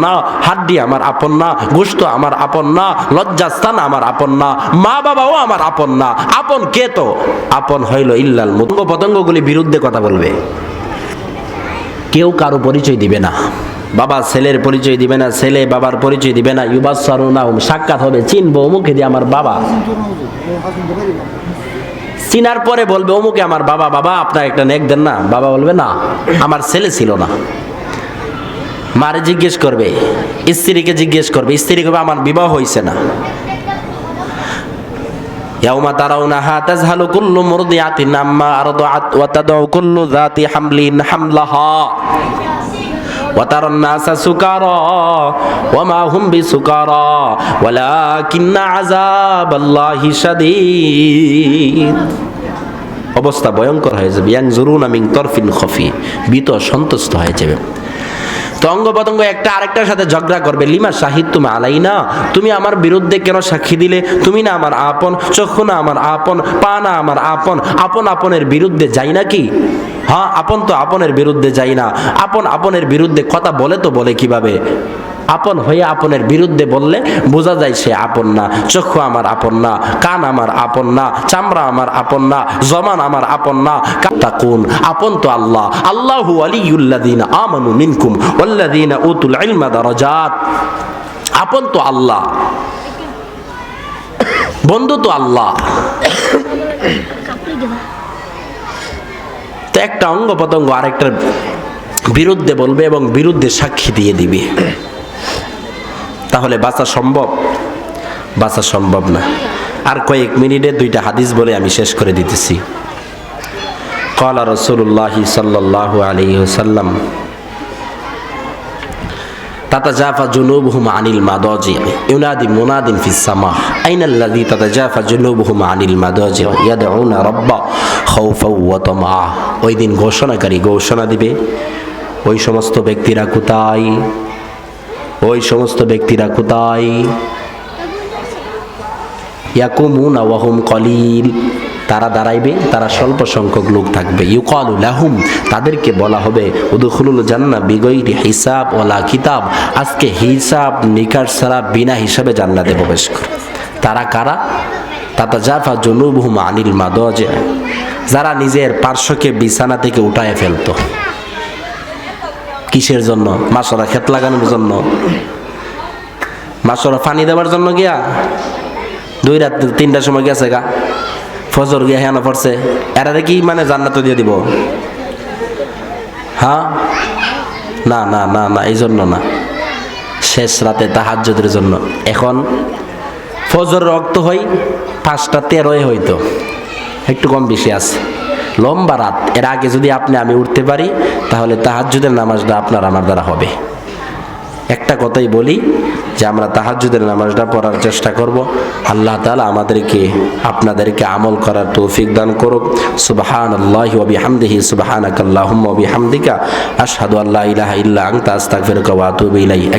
না, হাড্ডি আমার আপন না, গোশত আমার আপন না, লজ্জাস্থান আমার আপন না, মা বাবাও আমার আপন না। আপন কে? তো আপন হইল ইল্লাল মুতঙ্গ পতঙ্গগুলি বিরুদ্ধে কথা বলবে। কেউ কারো পরিচয় দিবে না, বাবা ছেলের পরিচয় দিবে না, ছেলে বাবার পরিচয় দিবে না। ইউবাসসারুনাহুম, সাক্ষাৎ হবে, চিনবো অমুকে দিয়ে আমার বাবা। চিনার পরে বলবে অমুকে আমার বাবা। বাবা আপনার একটা নেক দেন না। বাবা বলবে না, আমার ছেলে ছিল না। মারে জিজ্ঞেস করবে, স্ত্রীকে জিজ্ঞেস করবে, স্ত্রী করবে আমার বিবাহ হয়েছে না। ইয়াউমা তারাউনাহা তাযহালু কুল্লু মুরদিআতিন আম্মা আরদাআত ওয়া তাদউ কুল্লু যাতি হামলিন হামলাহা ওয়া তারান নাসা সুকারা ওয়া মা হুম বিসুকারা ওয়ালাকিন্না আযাবাল্লাহি শাদীদ। অবস্থা ভয়ঙ্কর হয়ে যাবে। ইয়ানজুরুনা মিন তরফিন খফি, ভীত সন্তুষ্ট হয়ে যাবে। তো অঙ্গ প্রত্যঙ্গ একটা আরেকটার সাথে ঝগড়া করবে। লিমা শাহিদতুম আলাইনা, তুমি আমার বিরুদ্ধে কেন সাক্ষী দিলে? তুমি না আমার আপন, চক্ষু না আমার আপন, পা না আমার আপন। আপন আপনের বিরুদ্ধে যাই নাকি? হ্যাঁ, আপন তো আপনের বিরুদ্ধে যাই না। আপন আপনের বিরুদ্ধে কথা বলে তো বলে কিভাবে? আপন হয়ে আপনের বিরুদ্ধে বললে বোঝা যায় সে আপন না। চক্ষু আমার আপন না, কান আমার আপন না, চামড়া আমার আপন না, জমান আমার আপন না। তাকুন, আপন তো আল্লাহ। আল্লাহু ওয়ালিয়ুল্লাযীনা আমানু মিনকুম ওয়াল্লাযীনা উতুল ইলমা দারাজাত। আপন তো আল্লাহ, বন্ধু তো আল্লাহ। তো একটা অঙ্গ প্রত্যঙ্গ আরেকটার বিরুদ্ধে বলবে এবং বিরুদ্ধে সাক্ষী দিয়ে দিবে। তাহলে বাঁচা সম্ভব? বাঁচা সম্ভব না। আর কয়েক মিনিটে দুইটা হাদিস বলে আমি শেষ করে দিতেছি। ক্বালা রাসূলুল্লাহ সাল্লাল্লাহু আলাইহি ওয়াসাল্লাম তাতাজাফা জুনুবুহুম আনিল মাদাজি ইউনাদি মুনাদিন ফিস সামা আইনাল্লাযী তাতাজাফা জুনুবুহুম আনিল মাদাজি ইয়াদউনা রাব্বা খাউফাও ওয়া তামা। ওই দিন ঘোষণাকারী ঘোষণা দিবে, ওই সমস্ত ব্যক্তিরা কোথায়? ওই সমস্ত ব্যক্তিরা কোথায়? ইয়াকুমুনা ওয়া হুম কলিল, তারা দাঁড়াইবে, তারা স্বল্প সংখ্যক লোক থাকবে। ইউকালু লাহুম, তাদেরকে বলা হবে উদখুলুল জান্নাহ বিগাইরি হিসাব ওয়ালা কিতাব, আজকে হিসাব নিকাশ ছাড়া বিনা হিসাবে জান্নাতে প্রবেশ করো। তারা কারা? তাতাজাফা জুনুবুহুম আনিল মাদাজি, যারা নিজের পার্শ্বকে বিছানা থেকে উঠায় ফেলতো। কিসের জন্য? মাছরা ক্ষেত লাগানোর জন্য, মাছরা পানি দেওয়ার জন্য গিয়া 2 রাত 3টার সময় গেছে গা, ফজর গিয়া হেন পড়ছে। এরা কি মানে জান্নাত দিয়ে দিব? হ্যাঁ, না না না না, এই জন্য না। শেষ রাতে তাহাজ্জুদের জন্য। এখন ফজর রক্ত হয় 5:13 হইতো, একটু কম বেশি আছে, লম্বা রাত। এর আগে যদি আপনি আমি উঠতে পারি তাহলে তাহাজ্জুদের নামাজটা আপনার আমার দ্বারা হবে। একটা কথাই বলি যে আমরা তাহাজ্জুদের নামাজটা পড়ার চেষ্টা করব। আল্লাহ তাআলা আমাদেরকে আপনাদেরকে আমল করার তৌফিক দান করুক। সুবহানাল্লাহি ওয়া বিহামদিহি, সুবহানাকাল্লাহুম্মা ওয়া বিহামদিকা, আশহাদু আল্লা ইলাহা ইল্লা আনতা, আস্তাগফিরুকা ওয়া আতুবু ইলাইক।